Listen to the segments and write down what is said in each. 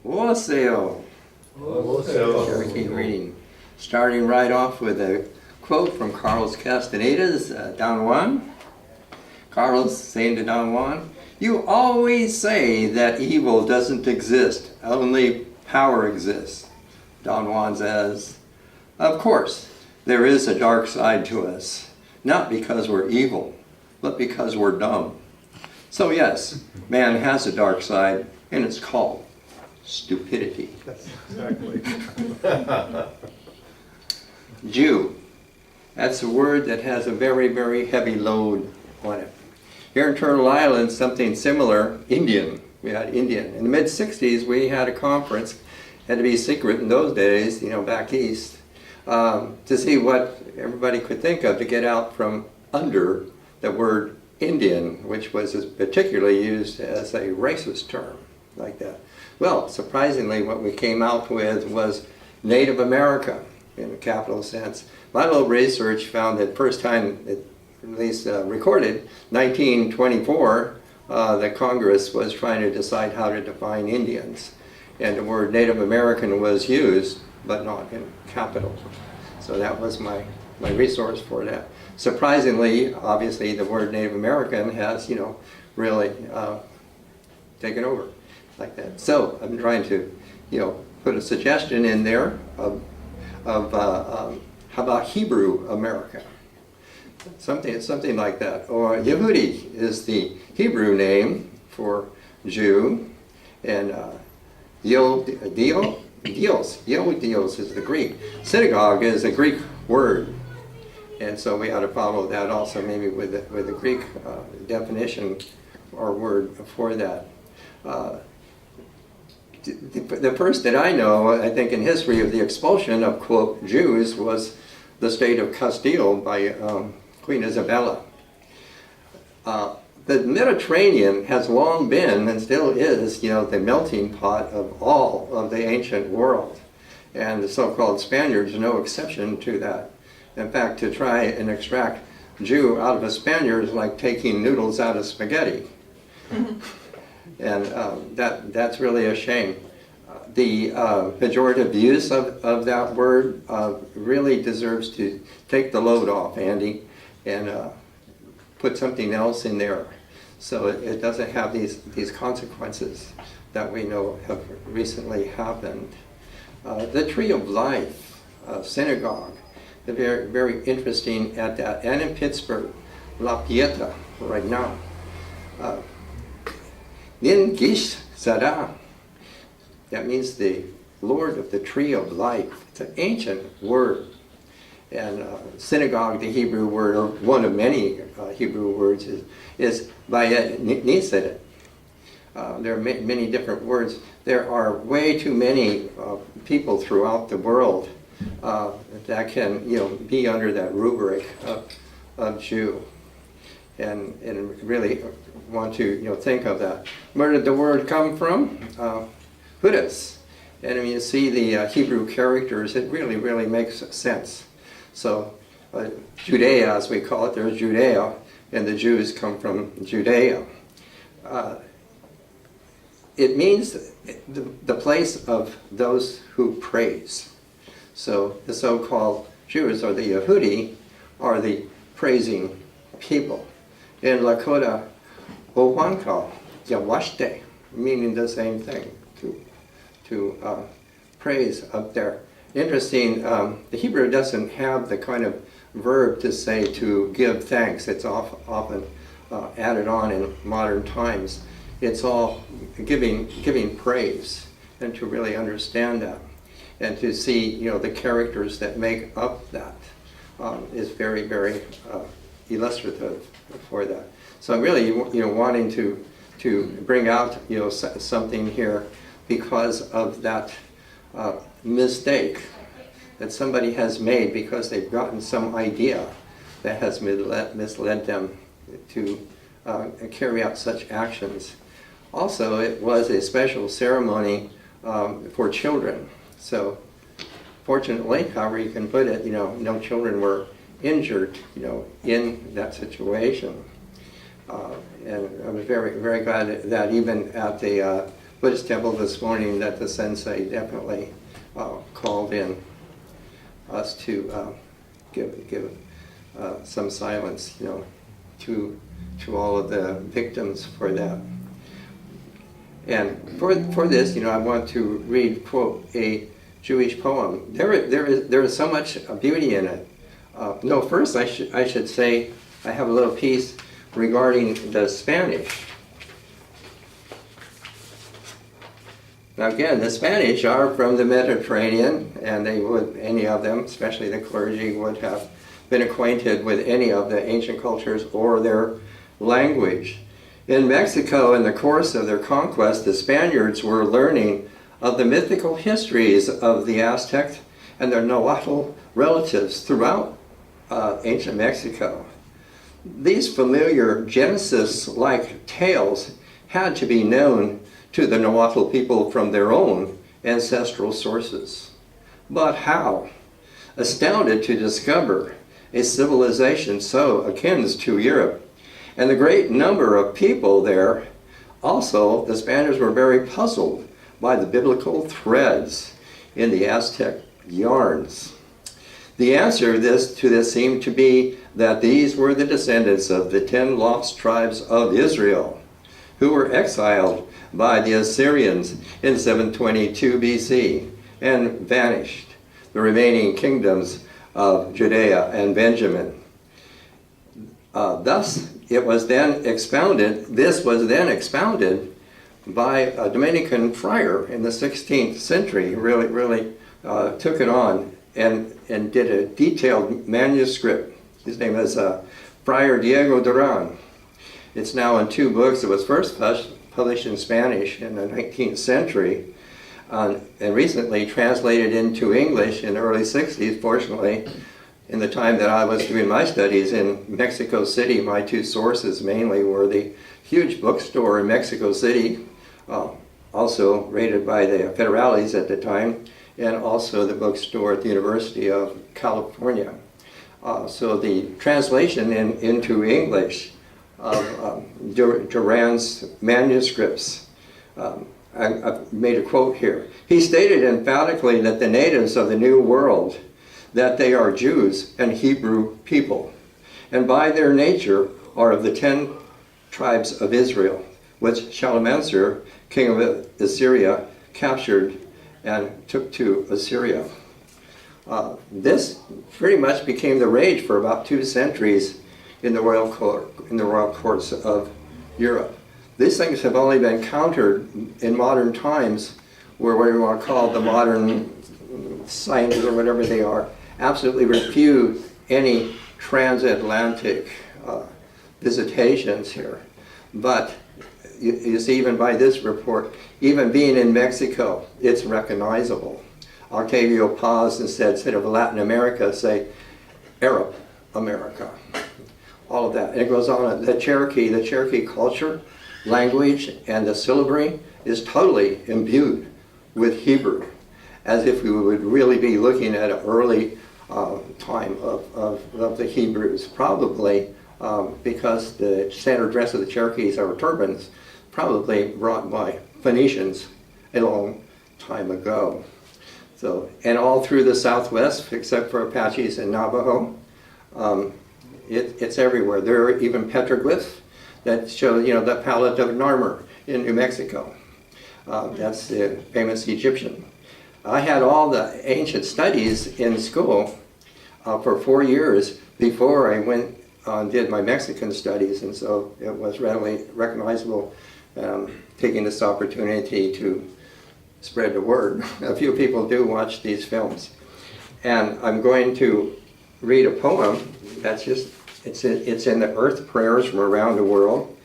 Wholesale. Cherokee reading. Starting right off with a quote from Carlos Castaneda's Don Juan. Carlos saying to Don Juan, "You always say that evil doesn't exist, only power exists." Don Juan says, "Of course, there is a dark side to us, not because we're evil, but because we're dumb. So yes, man has a dark side, and it's called stupidity." Exactly. Jew. That's a word that has a very, very heavy load on it. Here in Turtle Island, something similar, Indian. We had Indian. In the mid-60s, we had a conference, had to be secret in those days, you know, back east, to see what everybody could think of to get out from under the word Indian, which was particularly used as a racist term, like that. Well, surprisingly, what we came out with was Native America, in a capital sense. My little research found that first time, at least recorded, 1924, the Congress was trying to decide how to define Indians. And the word Native American was used, but not in capital. So that was my resource for that. Surprisingly, obviously, the word Native American has, you know, really taken over like that. So I'm trying to, you know, put a suggestion in there of how about Hebrew America? Something like that. Or Yehudi is the Hebrew name for Jew, and Dios is the Greek. Synagogue is a Greek word, and so we ought to follow that also, maybe with the Greek definition or word for that. The first that I know, I think, in history of the expulsion of, quote, Jews was the state of Castile by Queen Isabella. The Mediterranean has long been, and still is, you know, the melting pot of all of the ancient world. And the so-called Spaniards are no exception to that. In fact, to try and extract Jew out of a Spaniard is like taking noodles out of spaghetti. And that's really a shame. The pejorative use of that word really deserves to take the load off, Andy, and put something else in there so it doesn't have these consequences that we know have recently happened. The Tree of Life synagogue, very, very interesting at that. And in Pittsburgh, La Pieta, right now. Nin Gish Zara, that means the Lord of the Tree of Life. It's an ancient word. And synagogue, the Hebrew word, or one of many Hebrew words, is Bayet Niset. There are many different words. There are way too many people throughout the world that can, you know, be under that rubric of Jew. And really want to, you know, think of that. Where did the word come from? Hudas. And when you see the Hebrew characters, it really, really makes sense. So Judea, as we call it, there's Judea, and the Jews come from Judea. It means the place of those who praise. So the so-called Jews, or the Yehudi, are the praising people. In Lakota, Owanka, Yawashte, meaning the same thing, to praise up there. Interesting, the Hebrew doesn't have the kind of verb to say to give thanks. It's often added on in modern times. It's all giving praise, and to really understand that and to see, you know, the characters that make up that is very, very illustrative for that. So I'm really, you know, wanting to bring out, you know, something here because of that mistake that somebody has made because they've gotten some idea that has misled them to carry out such actions. Also, it was a special ceremony for children. So fortunately, however you can put it, you know, no children were injured, you know, in that situation. And I was very, very glad that even at the Buddhist temple this morning that the sensei definitely called in us to give some silence, to all of the victims for that. And for this, I want to quote, a Jewish poem. There is so much beauty in it. No, first I should say I have a little piece regarding the Spanish. Now again, the Spanish are from the Mediterranean, and any of them, especially the clergy, would have been acquainted with any of the ancient cultures or their language. In Mexico, in the course of their conquest, the Spaniards were learning of the mythical histories of the Aztec and their Nahuatl relatives throughout ancient Mexico. These familiar Genesis-like tales had to be known to the Nahuatl people from their own ancestral sources. But how? Astounded to discover a civilization so akin to Europe, and the great number of people there, also the Spaniards were very puzzled by the biblical threads in the Aztec yarns. The answer to this seemed to be that these were the descendants of the 10 lost tribes of Israel, who were exiled by the Assyrians in 722 BC and vanished, the remaining kingdoms of Judea and Benjamin. Thus, this was then expounded by a Dominican friar in the 16th century, who really took it on and did a detailed manuscript. His name is Friar Diego Duran. It's now in 2 books. It was first published in Spanish in the 19th century and recently translated into English in the early 60s. Fortunately, in the time that I was doing my studies in Mexico City, my 2 sources mainly were the huge bookstore in Mexico City, also rated by the Federales at the time, and also the bookstore at the University of California. So the translation into English of Duran's manuscripts, I've made a quote here. He stated emphatically that the natives of the New World, that they are Jews and Hebrew people, and by their nature are of the 10 tribes of Israel, which Shalmaneser, king of Assyria, captured and took to Assyria. This pretty much became the rage for about 2 centuries in the royal courts of Europe. These things have only been countered in modern times, where what you want to call the modern scientists or whatever they are, absolutely refute any transatlantic visitations here. But you see, even by this report, even being in Mexico, it's recognizable. Octavio Paz instead of Latin America, say Arab America. All of that. And it goes on. The Cherokee culture, language, and the syllabary is totally imbued with Hebrew, as if we would really be looking at an early time of the Hebrews, probably because the standard dress of the Cherokees are turbans, probably brought by Phoenicians a long time ago. So, and all through the Southwest, except for Apaches and Navajo, it's everywhere. There are even petroglyphs that show, the palette of Narmer in New Mexico. That's the famous Egyptian. I had all the ancient studies in school for 4 years before I went did my Mexican studies, and so it was readily recognizable, taking this opportunity to spread the word. A few people do watch these films. And I'm going to read a poem that's it's in the Earth Prayers from around the world,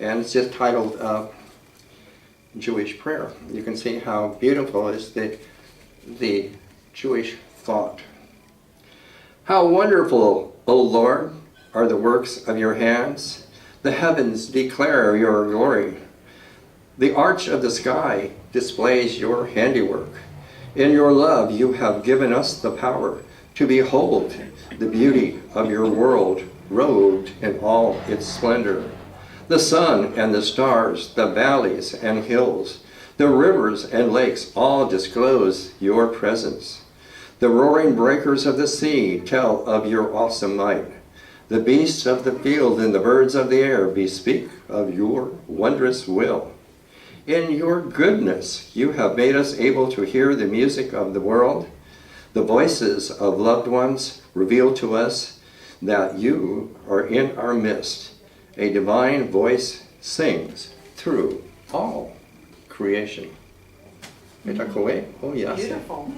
and it's just titled Jewish Prayer. You can see how beautiful is the Jewish thought. How wonderful, O Lord, are the works of your hands. The heavens declare your glory. The arch of the sky displays your handiwork. In your love you have given us the power to behold the beauty of your world robed in all its splendor. The sun and the stars, the valleys and hills, The rivers and lakes all disclose your presence. The roaring breakers of the sea tell of your awesome might. The beasts of the field and the birds of the air bespeak of your wondrous will. In your goodness, you have made us able to hear the music of the world. The voices of loved ones reveal to us that you are in our midst. A divine voice sings through all creation. Beautiful. Beautiful.